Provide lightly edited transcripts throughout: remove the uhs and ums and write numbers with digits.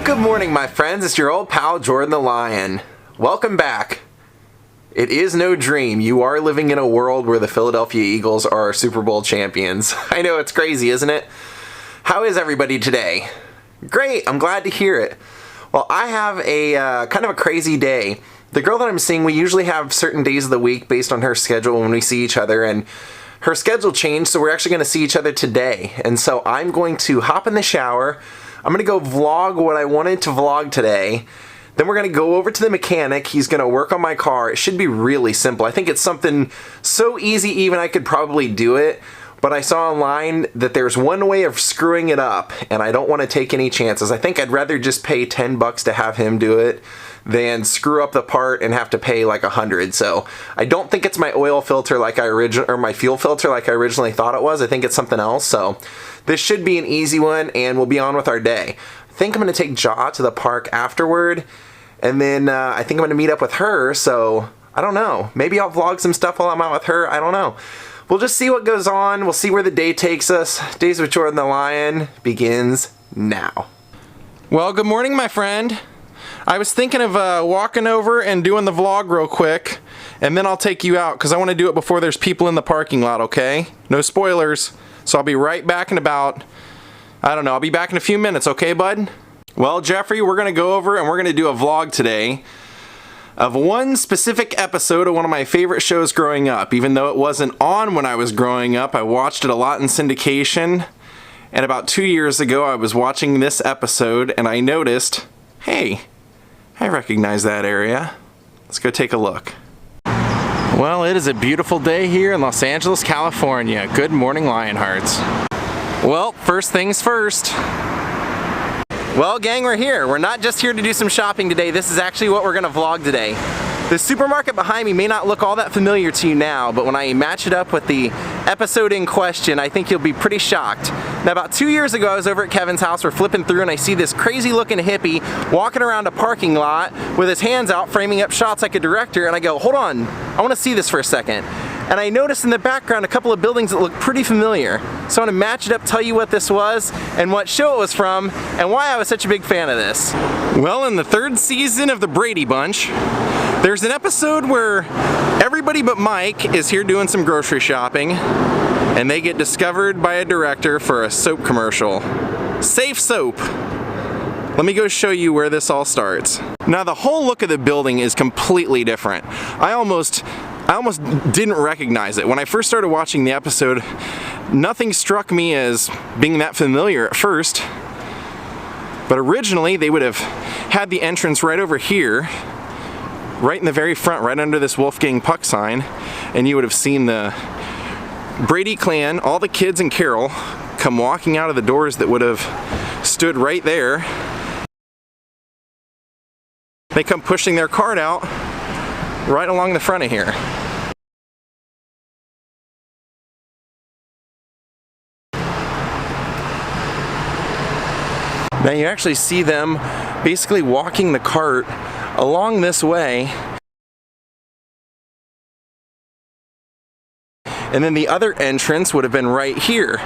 Good morning, my friends. It's your old pal, Jordan the Lion. Welcome back. It is no dream. You are living in a world where the Philadelphia Eagles are Super Bowl champions. I know, it's crazy, isn't it? How is everybody today? Great, I'm glad to hear it. Well, I have a kind of a crazy day. The girl that I'm seeing, we usually have certain days of the week based on her schedule when we see each other, and her schedule changed, so we're actually going to see each other today. And so I'm going to hop in the shower. I'm going to go vlog what I wanted to vlog today. Then we're going to go over to the mechanic. He's going to work on my car. It should be really simple. I think it's something so easy even I could probably do it. But I saw online that there's one way of screwing it up, and I don't want to take any chances. I think I'd rather just pay $10 to have him do it than screw up the part and have to pay like $100. So I don't think it's my oil filter like my fuel filter like I originally thought it was. I think it's something else. So this should be an easy one, and we'll be on with our day. I think I'm going to take Ja to the park afterward, and then I think I'm going to meet up with her. So I don't know. Maybe I'll vlog some stuff while I'm out with her. I don't know. We'll just see what goes on. We'll see where the day takes us. Daze with Jordan the Lion begins now. Well, good morning, my friend. I was thinking of walking over and doing the vlog real quick, and then I'll take you out because I want to do it before there's people in the parking lot, okay? No spoilers. So I'll be right back in about, I don't know, I'll be back in a few minutes, okay, bud? Well, Jeffrey, we're going to go over and we're going to do a vlog today of one specific episode of one of my favorite shows growing up. Even though it wasn't on when I was growing up, I watched it a lot in syndication. And about 2 years ago, I was watching this episode and I noticed, hey, I recognize that area. Let's go take a look. Well, it is a beautiful day here in Los Angeles, California. Good morning, Lionhearts. Well, first things first. Well, gang, we're here. We're not just here to do some shopping today. This is actually what we're gonna vlog today. The supermarket behind me may not look all that familiar to you now, but when I match it up with the episode in question, I think you'll be pretty shocked. Now, about 2 years ago, I was over at Kevin's house. We're flipping through and I see this crazy looking hippie walking around a parking lot with his hands out, framing up shots like a director, and I go, hold on, I wanna see this for a second. And I noticed in the background a couple of buildings that look pretty familiar. So I'm gonna match it up, tell you what this was, and what show it was from, and why I was such a big fan of this. Well, in the third season of the Brady Bunch, there's an episode where everybody but Mike is here doing some grocery shopping, and they get discovered by a director for a soap commercial. Safe soap. Let me go show you where this all starts. Now, the whole look of the building is completely different. I almost didn't recognize it. When I first started watching the episode, nothing struck me as being that familiar at first. But originally, they would have had the entrance right over here, right in the very front, right under this Wolfgang Puck sign, and you would have seen the Brady clan, all the kids and Carol, come walking out of the doors that would have stood right there. They come pushing their cart out right along the front of here. Now you actually see them basically walking the cart along this way. And then the other entrance would have been right here.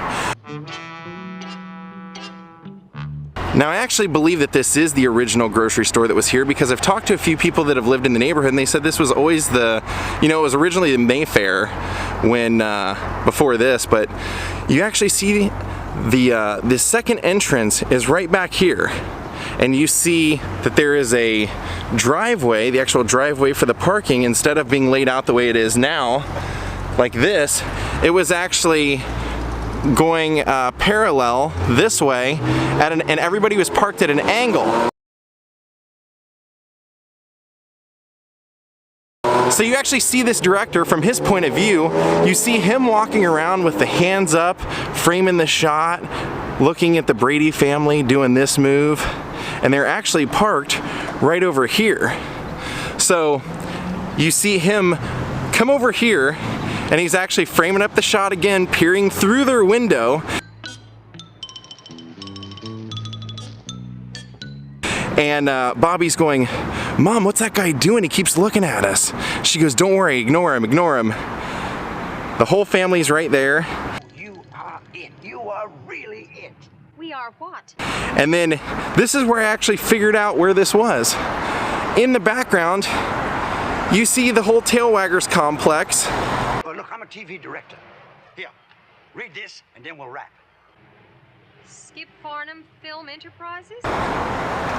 Now, I actually believe that this is the original grocery store that was here because I've talked to a few people that have lived in the neighborhood and they said this was always the, you know, it was originally the Mayfair when, before this, but you actually see the second entrance is right back here. And you see that there is a driveway, the actual driveway for the parking, instead of being laid out the way it is now, like this, it was actually going parallel this way, and everybody was parked at an angle. So you actually see this director from his point of view. You see him walking around with the hands up, framing the shot, looking at the Brady family doing this move, and they're actually parked right over here. So you see him come over here, and he's actually framing up the shot again, peering through their window. And Bobby's going, "Mom, what's that guy doing? He keeps looking at us." She goes, "Don't worry, ignore him, ignore him." The whole family's right there. You are it. You are really it. We We are what? And then this is where I actually figured out where this was. In the background, you see the whole Tailwaggers complex. Well, look, I'm a TV director. Here, read this and then we'll wrap. Skip Farnham Film Enterprises?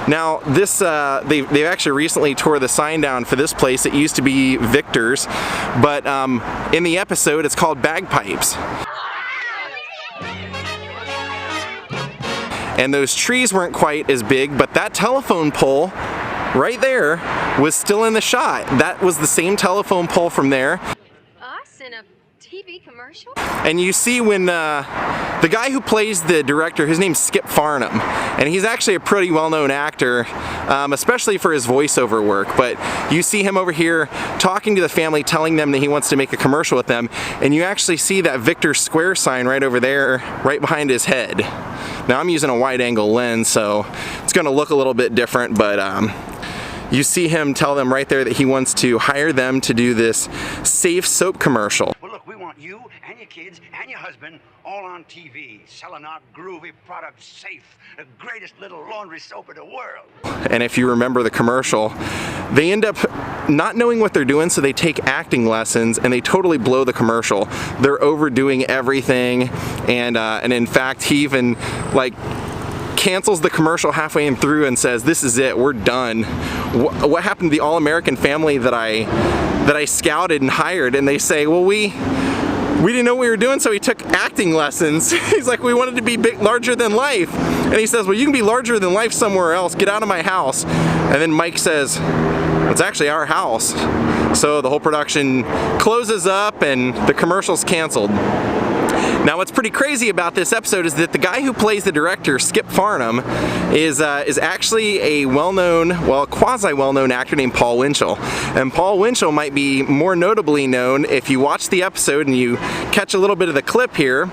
Now, this they've actually recently tore the sign down for this place. It used to be Victor's, but in the episode, it's called Bagpipes. And those trees weren't quite as big, but that telephone pole right there was still in the shot. That was the same telephone pole from there. Us in a TV commercial? And you see when the guy who plays the director, his name's Skip Farnham, and he's actually a pretty well-known actor, especially for his voiceover work, but you see him over here talking to the family, telling them that he wants to make a commercial with them, and you actually see that Victor Square sign right over there, right behind his head. Now I'm using a wide-angle lens, so it's going to look a little bit different, but you see him tell them right there that he wants to hire them to do this safe soap commercial. Well, look, we want you and your kids and your husband all on TV, selling our groovy product, Safe, the greatest little laundry soap in the world. And if you remember the commercial, they end up not knowing what they're doing, so they take acting lessons and they totally blow the commercial. They're overdoing everything, and in fact, he even like cancels the commercial halfway through and says, "This is it, we're done." What happened to the all-American family that I scouted and hired? And they say, "Well, we didn't know what we were doing, so we took acting lessons." He's like, "We wanted to be big, larger than life." And he says, "Well, you can be larger than life somewhere else. Get out of my house." And then Mike says, "It's actually our house." So the whole production closes up and the commercial's canceled. Now, what's pretty crazy about this episode is that the guy who plays the director, Skip Farnham, is actually a well-known, well, quasi-well-known actor named Paul Winchell. And Paul Winchell might be more notably known if you watch the episode and you catch a little bit of the clip here.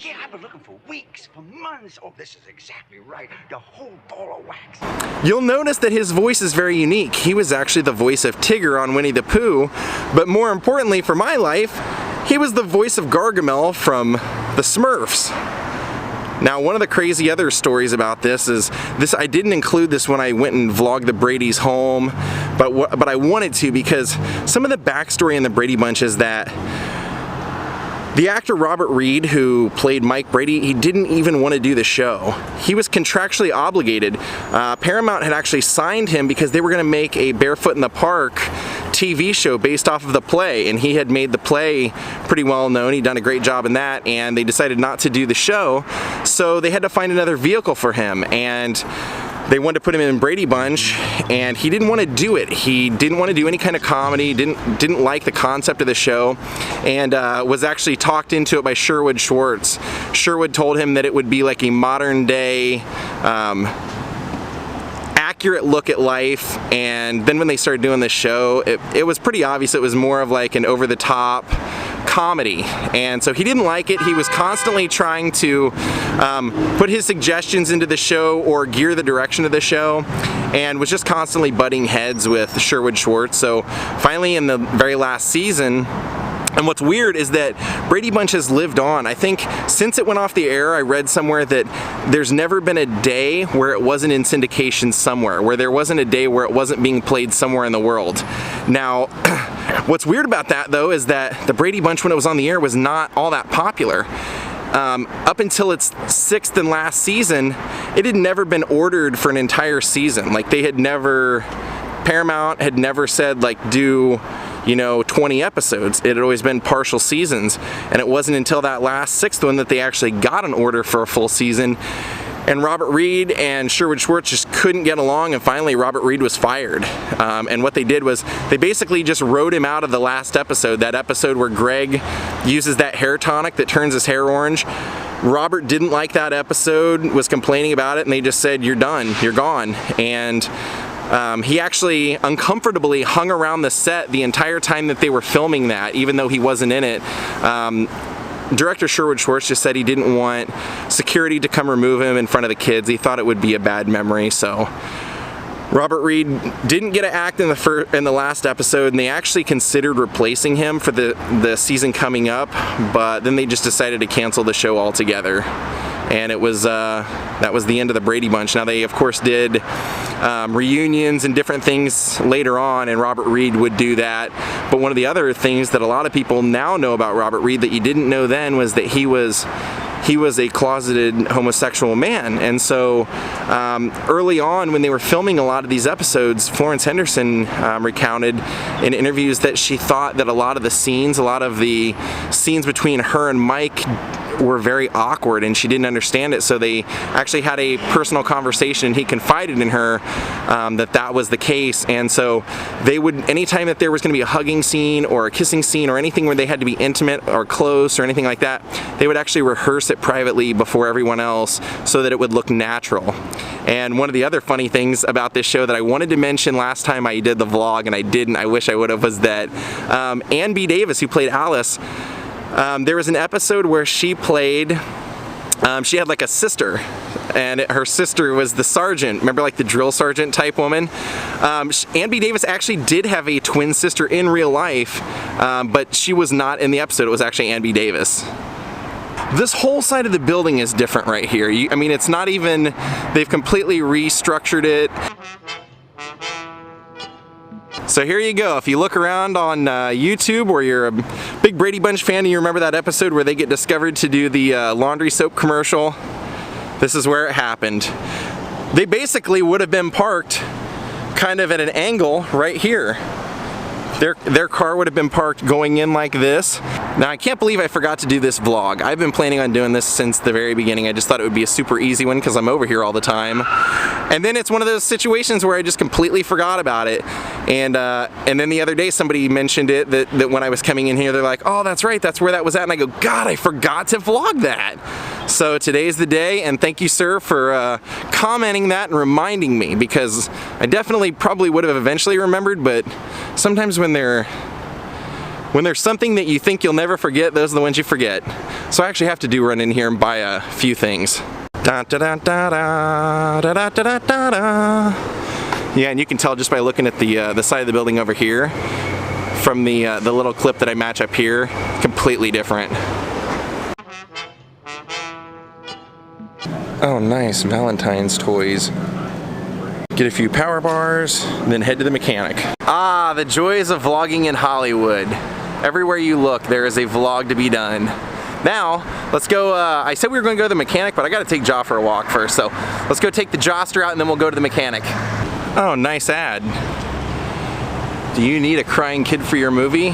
Yeah, I've been looking for weeks, for months. Oh, this is exactly right. The whole ball of wax. You'll notice that his voice is very unique. He was actually the voice of Tigger on Winnie the Pooh, but more importantly for my life, he was the voice of Gargamel from the Smurfs. Now, one of the crazy other stories about this is I didn't include this when I went and vlogged the Brady's home, but I wanted to, because some of the backstory in the Brady Bunch is that the actor Robert Reed, who played Mike Brady, he didn't even want to do the show. He was contractually obligated. Paramount had actually signed him because they were going to make a Barefoot in the Park TV show based off of the play, and he had made the play pretty well known. He'd done a great job in that, and they decided not to do the show, so they had to find another vehicle for him, and they wanted to put him in Brady Bunch, and he didn't want to do it. He didn't want to do any kind of comedy, didn't like the concept of the show, and was actually talked into it by Sherwood Schwartz. Sherwood told him that it would be like a modern day accurate look at life, and then when they started doing this show, it was pretty obvious it was more of like an over-the-top comedy, and so he didn't like it. He was constantly trying to put his suggestions into the show or gear the direction of the show, and was just constantly butting heads with Sherwood Schwartz. So finally, in the very last season, and what's weird is that Brady Bunch has lived on. I think since it went off the air, I read somewhere that there's never been a day where it wasn't in syndication somewhere, where there wasn't a day where it wasn't being played somewhere in the world. Now, what's weird about that, though, is that the Brady Bunch, when it was on the air, was not all that popular. Up until its 6th and last season, it had never been ordered for an entire season. Like, Paramount had never said, like, do 20 episodes. It had always been partial seasons, and it wasn't until that last 6th one that they actually got an order for a full season. And Robert Reed and Sherwood Schwartz just couldn't get along, and finally Robert Reed was fired. And what they did was they basically just wrote him out of the last episode, that episode where Greg uses that hair tonic that turns his hair orange. Robert didn't like that episode, was complaining about it, and they just said, "You're done, you're gone." And he actually uncomfortably hung around the set the entire time that they were filming that, even though he wasn't in it. Director Sherwood Schwartz just said he didn't want security to come remove him in front of the kids. He thought it would be a bad memory, so Robert Reed didn't get to act in the last episode, and they actually considered replacing him for the season coming up, but then they just decided to cancel the show altogether. and it was that was the end of the Brady Bunch. Now they of course did reunions and different things later on, and Robert Reed would do that. But one of the other things that a lot of people now know about Robert Reed that you didn't know then was that he was a closeted homosexual man. And so early on when they were filming a lot of these episodes, Florence Henderson recounted in interviews that she thought that a lot of the scenes between her and Mike were very awkward, and she didn't understand it. So they actually had a personal conversation, and he confided in her that was the case. And so they would, anytime that there was going to be a hugging scene or a kissing scene or anything where they had to be intimate or close or anything like that, they would actually rehearse it privately before everyone else so that it would look natural. And one of the other funny things about this show that I wanted to mention last time I did the vlog and I didn't, I wish I would have, was that Ann B. Davis, who played Alice, there was an episode where she played, she had like a sister, and her sister was the sergeant. Remember, like the drill sergeant type woman? Ann B. Davis actually did have a twin sister in real life, but she was not in the episode. It was actually Ann B. Davis. This whole side of the building is different right here. I mean, it's not even, they've completely restructured it. So here you go. If you look around on YouTube, or you're a big Brady Bunch fan and you remember that episode where they get discovered to do the laundry soap commercial, this is where it happened. They basically would have been parked kind of at an angle right here. Their car would have been parked going in like this. Now I can't believe I forgot to do this vlog. I've been planning on doing this since the very beginning. I just thought it would be a super easy one because I'm over here all the time. And then it's one of those situations where I just completely forgot about it. And then the other day somebody mentioned it, that when I was coming in here, they're like, oh, that's right, that's where that was at. And I go, God, I forgot to vlog that. So today's the day, and thank you, sir, for commenting that and reminding me, because I definitely probably would have eventually remembered, but sometimes when there's something that you think you'll never forget, those are the ones you forget. So I actually have to run in here and buy a few things. Da, da, da, da, da, da, da, da, da, da. Yeah, and you can tell just by looking at the side of the building over here from the little clip that I match up here, completely different. Oh, nice, Valentine's toys. Get a few power bars, then head to the mechanic. Ah, the joys of vlogging in Hollywood. Everywhere you look, there is a vlog to be done. Now, let's go, I said we were going to go to the mechanic, but I got to take Jaw for a walk first, so let's go take the Jawster out and then we'll go to the mechanic. Oh, nice ad. Do you need a crying kid for your movie?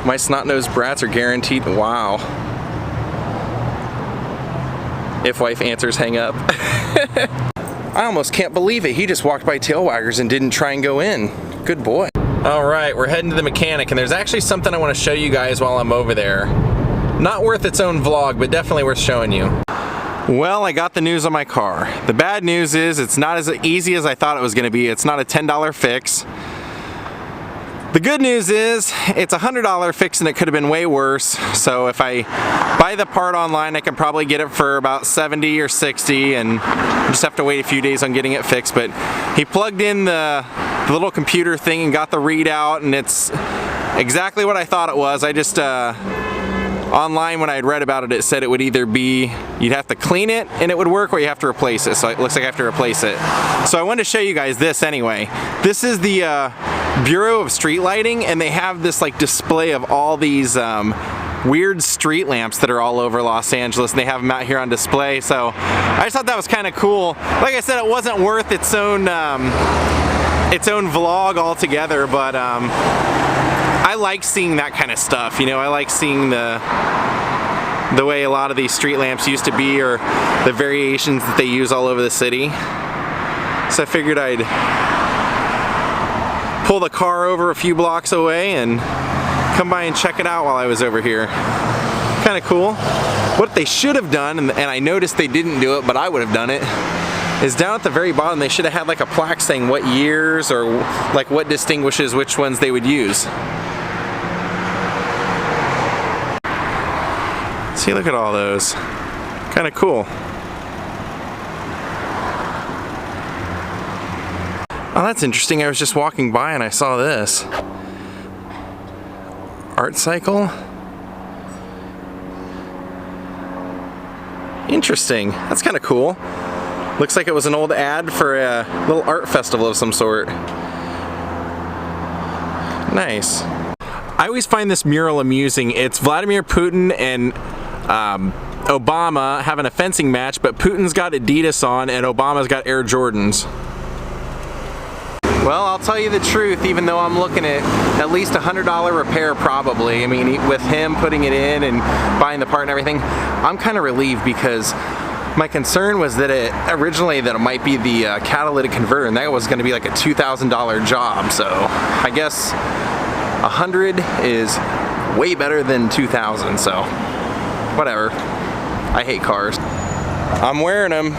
My snot-nosed brats are guaranteed. Wow. If wife answers, hang up. I almost can't believe it. He just walked by Tailwaggers and didn't try and go in. Good boy. Alright, we're heading to the mechanic, and there's actually something I want to show you guys while I'm over there. Not worth its own vlog, but definitely worth showing you. Well, I got the news on my car. The bad news is it's not as easy as I thought it was going to be. It's not a $10 fix. The good news is it's a $100 fix, and it could have been way worse. So if I buy the part online, I can probably get it for about $70 or $60, and just have to wait a few days on getting it fixed. But he plugged in the little computer thing and got the readout, and it's exactly what I thought it was. I just online, when I had read about it, it said it would either be you'd have to clean it and it would work, or you have to replace it. So it looks like I have to replace it. So I wanted to show you guys this anyway. This is the Bureau of Street Lighting, and they have this like display of all these weird street lamps that are all over Los Angeles, and they have them out here on display. So I just thought that was kind of cool. Like I said, it wasn't worth its own vlog altogether, but I like seeing that kind of stuff. You know, I like seeing the way a lot of these street lamps used to be, or the variations that they use all over the city. So I figured I'd pull the car over a few blocks away and come by and check it out while I was over here. Kind of cool. What they should have done, and I noticed they didn't do it, but I would have done it, is down at the very bottom they should have had like a plaque saying what years, or like what distinguishes which ones they would use. See, look at all those. Kind of cool. Oh, that's interesting. I was just walking by and I saw this. Art Cycle. Interesting. That's kind of cool. Looks like it was an old ad for a little art festival of some sort. Nice. I always find this mural amusing. It's Vladimir Putin and Obama having a fencing match, but Putin's got Adidas on and Obama's got Air Jordans. Well, I'll tell you the truth, even though I'm looking at least $100 repair probably. I mean, with him putting it in and buying the part and everything, I'm kind of relieved because my concern was that originally it might be the catalytic converter, and that was going to be like a $2,000 job. So I guess 100 is way better than 2,000. So whatever. I hate cars. I'm wearing them.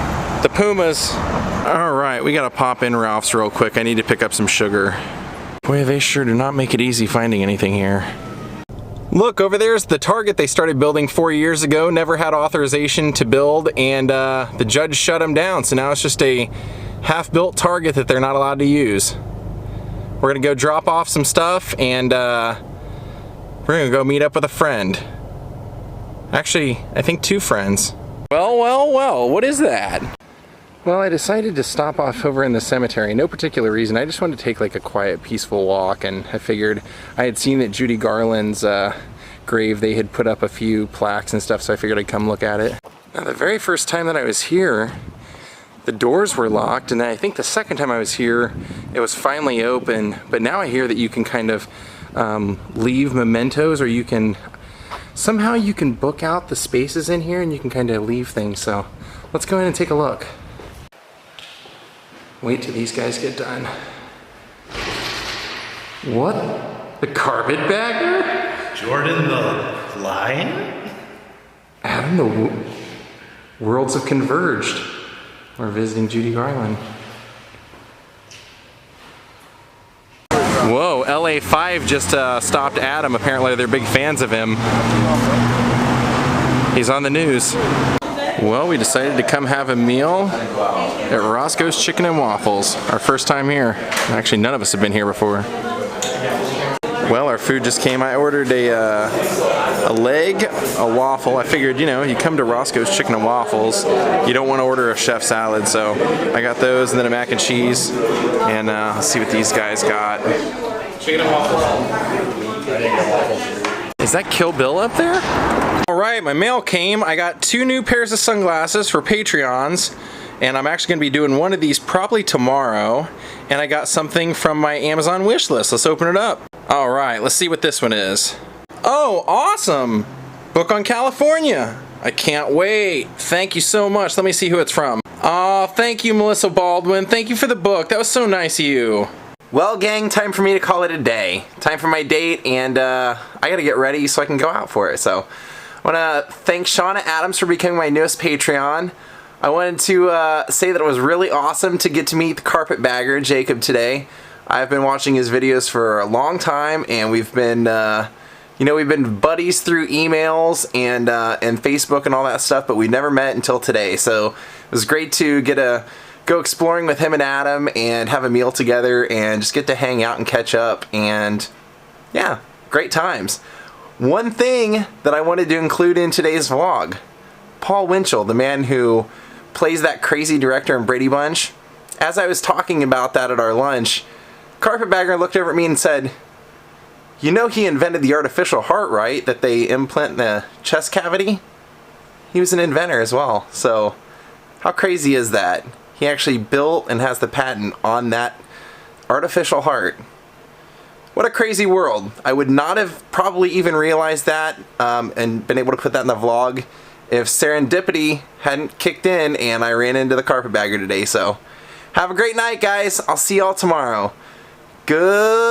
The Pumas. All right, we gotta pop in Ralph's real quick. I need to pick up some sugar. Boy, they sure do not make it easy finding anything here. Look, over there's the Target they started building 4 years ago, never had authorization to build, and the judge shut them down. So now it's just a half-built Target that they're not allowed to use. We're gonna go drop off some stuff, and we're gonna go meet up with a friend. Actually, I think 2 friends. Well, what is that? Well, I decided to stop off over in the cemetery. No particular reason. I just wanted to take like a quiet, peaceful walk, and I figured I had seen that Judy Garland's grave, they had put up a few plaques and stuff, so I figured I'd come look at it. Now, the very first time that I was here, the doors were locked, and I think the second time I was here, it was finally open, but now I hear that you can kind of leave mementos, or you can, somehow you can book out the spaces in here and you can kind of leave things, so let's go in and take a look. Wait till these guys get done. What? The Carpetbagger? Jordan the Lion? Adam, the worlds have converged. We're visiting Judy Garland. Whoa, LA5 just stopped Adam. Apparently they're big fans of him. He's on the news. Well, we decided to come have a meal at Roscoe's Chicken and Waffles. Our first time here. Actually, none of us have been here before. Well, our food just came. I ordered a leg, a waffle. I figured, you know, you come to Roscoe's Chicken and Waffles, you don't want to order a chef salad, so I got those, and then a mac and cheese. And let's see what these guys got. Chicken and waffles. Is that Kill Bill up there? Alright, my mail came. I got 2 new pairs of sunglasses for Patreons, and I'm actually going to be doing one of these probably tomorrow. And I got something from my Amazon wish list. Let's open it up. Alright, let's see what this one is. Oh, awesome! Book on California. I can't wait. Thank you so much. Let me see who it's from. Aw, thank you, Melissa Baldwin. Thank you for the book. That was so nice of you. Well, gang, time for me to call it a day. Time for my date, and I gotta get ready so I can go out for it. So, I want to thank Shauna Adams for becoming my newest Patreon. I wanted to say that it was really awesome to get to meet the Carpetbagger, Jacob, today. I've been watching his videos for a long time, and we've been, we've been buddies through emails and Facebook and all that stuff, but we never met until today. So it was great to go exploring with him and Adam and have a meal together and just get to hang out and catch up, and yeah, great times. One thing that I wanted to include in today's vlog, Paul Winchell, the man who plays that crazy director in Brady Bunch. As I was talking about that at our lunch, Carpetbagger looked over at me and said, "You know he invented the artificial heart, right? That they implant in the chest cavity?" He was an inventor as well. So how crazy is that? He actually built and has the patent on that artificial heart. What a crazy world. I would not have probably even realized that and been able to put that in the vlog if serendipity hadn't kicked in and I ran into the Carpetbagger today. So have a great night, guys. I'll see y'all tomorrow. Good